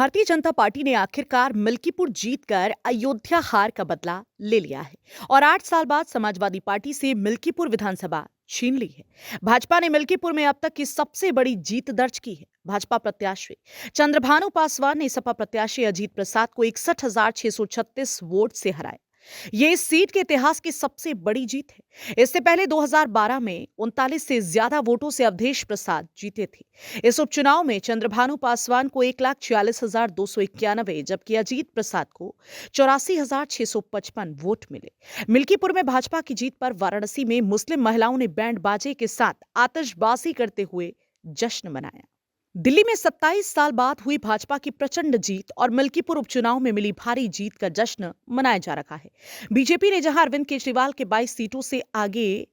Bharatiya Janata party ने आखिरकार मिल्कीपुर जीतकर अयोध्या हार का बदला ले लिया है और 8 साल बाद समाजवादी पार्टी से मिल्कीपुर विधानसभा छीन ली है। भाजपा ने मिल्कीपुर में अब तक की सबसे बड़ी जीत दर्ज की है। भाजपा प्रत्याशी चंद्रभानु पासवान ने सपा प्रत्याशी अजीत प्रसाद को 61,636 वोट से हराया। ये इस सीट के इतिहास की सबसे बड़ी जीत है। इससे पहले 2012 में 39 से ज्यादा वोटों से अवधेश प्रसाद जीते थे। इस उपचुनाव में चंद्रभानु पासवान को 1,46,291 जबकि अजीत प्रसाद को 84,655 वोट मिले। मिल्कीपुर में भाजपा की जीत पर वाराणसी में मुस्लिम महिलाओं ने बैंड बाजे के साथ आतिशबाजी करते हुए जश्न मनाया। दिल्ली में 27 साल बाद हुई भाजपा की प्रचंड जीत और मिल्कीपुर उपचुनाव में मिली भारी जीत का जश्न मनाया जा रहा है। बीजेपी ने जहां अरविंद केजरीवाल के 22 सीटों से आगे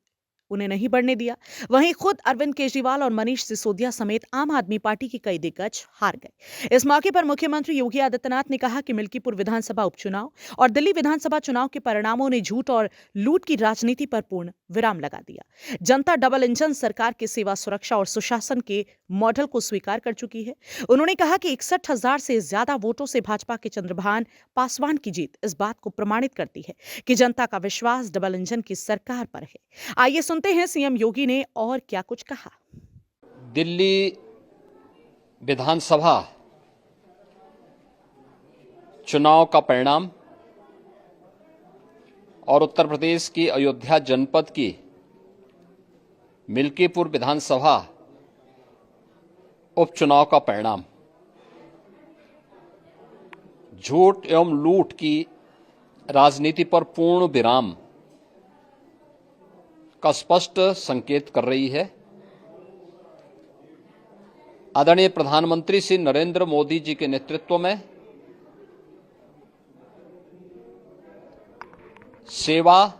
उन्हें नहीं बढ़ने दिया, वहीं खुद अरविंद केजरीवाल और मनीष सिसोदिया समेत आम आदमी पार्टी के कई दिग्गज हार गए। इस मौके पर मुख्यमंत्री योगी आदित्यनाथ ने कहा कि मिल्कीपुर विधानसभा उपचुनाव और दिल्ली विधानसभा चुनाव के परिणामों ने झूठ और लूट की राजनीति पर पूर्ण विराम लगा दिया। जनता डबल इंजन सरकार के सेवा, सुरक्षा और सुशासन के मॉडल को स्वीकार कर चुकी है। उन्होंने कहा कि 61,000 से ज्यादा वोटों से भाजपा के चंद्रभान पासवान की जीत इस बात को प्रमाणित करती है कि जनता का विश्वास डबल इंजन की सरकार पर है। आइए सुनते हैं सीएम योगी ने और क्या कुछ कहा। दिल्ली विधानसभा चुनाव का परिणाम और उत्तर प्रदेश की अयोध्या जनपद की मिल्कीपुर विधानसभा उपचुनाव का परिणाम झूठ एवं लूट की राजनीति पर पूर्ण विराम का स्पष्ट संकेत कर रही है। आदरणीय प्रधानमंत्री श्री नरेंद्र मोदी जी के नेतृत्व में सेवा,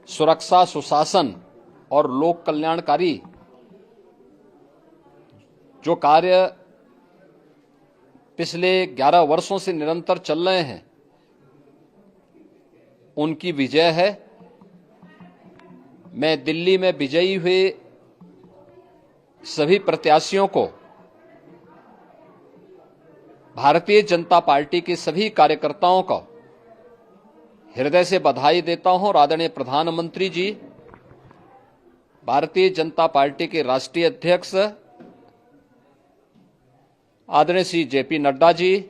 सुरक्षा, सुशासन और लोक कल्याणकारी जो कार्य पिछले 11 वर्षों से निरंतर चल रहे हैं, उनकी विजय है। मैं दिल्ली में विजयी हुए सभी प्रत्याशियों को, भारतीय जनता पार्टी के सभी कार्यकर्ताओं को हृदय से बधाई देता हूं और आदरणीय प्रधानमंत्री जी, भारतीय जनता पार्टी के राष्ट्रीय अध्यक्ष आदरणीय श्री जेपी नड्डा जी,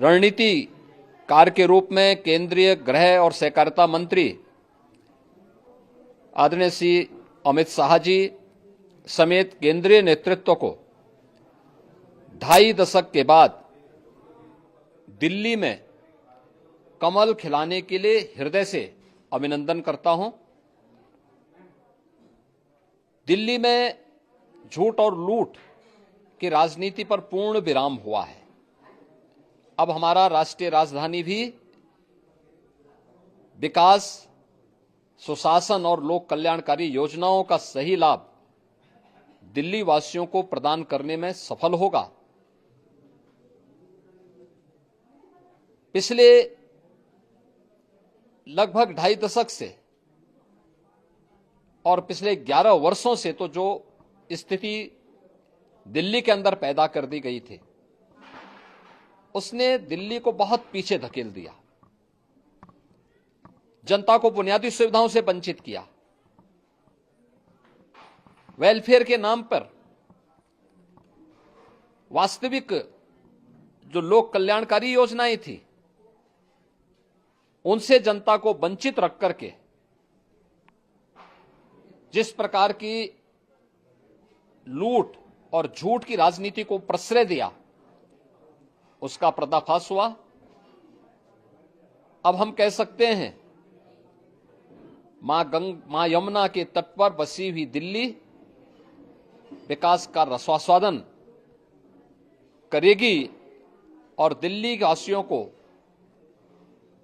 रणनीतिकार के रूप में केंद्रीय गृह और सहकारिता मंत्री आदरणीय श्री अमित शाह जी समेत केंद्रीय नेतृत्व को 2.5 दशक के बाद दिल्ली में कमल खिलाने के लिए हृदय से अभिनंदन करता हूं। दिल्ली में झूठ और लूट की राजनीति पर पूर्ण विराम हुआ है। अब हमारा राष्ट्रीय राजधानी भी विकास, सुशासन और लोक कल्याणकारी योजनाओं का सही लाभ दिल्ली वासियों को प्रदान करने में सफल होगा। पिछले लगभग 2.5 दशक से और पिछले 11 वर्षों से तो जो स्थिति दिल्ली के अंदर पैदा कर दी गई थी, उसने दिल्ली को बहुत पीछे धकेल दिया, जनता को बुनियादी सुविधाओं से वंचित किया, वेलफेयर के नाम पर वास्तविक जो लोक कल्याणकारी योजनाएं थी उनसे जनता को वंचित रख करके जिस प्रकार की लूट और झूठ की राजनीति को प्रश्रय दिया, उसका पर्दाफाश हुआ। अब हम कह सकते हैं मां यमुना के तट पर बसी हुई दिल्ली विकास का रसास्वादन करेगी और दिल्ली वासियों को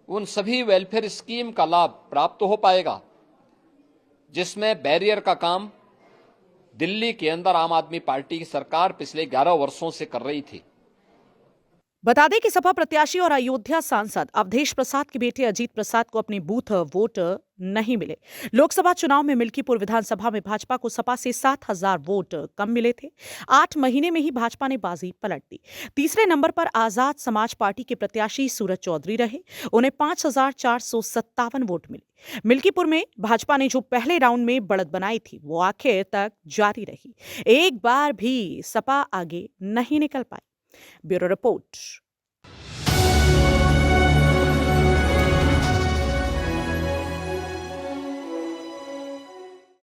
उन सभी वेलफेयर स्कीम का लाभ प्राप्त हो पाएगा जिसमें बैरियर का काम दिल्ली के अंदर आम आदमी पार्टी की सरकार पिछले 11 वर्षों से कर रही थी। बता दें कि सपा प्रत्याशी और अयोध्या सांसद अवधेश प्रसाद के बेटे अजीत प्रसाद को अपने बूथ वोट नहीं मिले। लोकसभा चुनाव में मिल्कीपुर विधानसभा में भाजपा को सपा से 7,000 वोट कम मिले थे। 8 महीने में ही भाजपा ने बाजी पलट दी। तीसरे नंबर पर आजाद समाज पार्टी के प्रत्याशी सूरज चौधरी रहे। उन्हें 5,457 वोट मिले। मिल्कीपुर में भाजपा ने जो पहले राउंड में बढ़त बनाई थी, वो आखिर तक जारी रही। एक बार भी सपा आगे नहीं निकल पाई। Bureau report.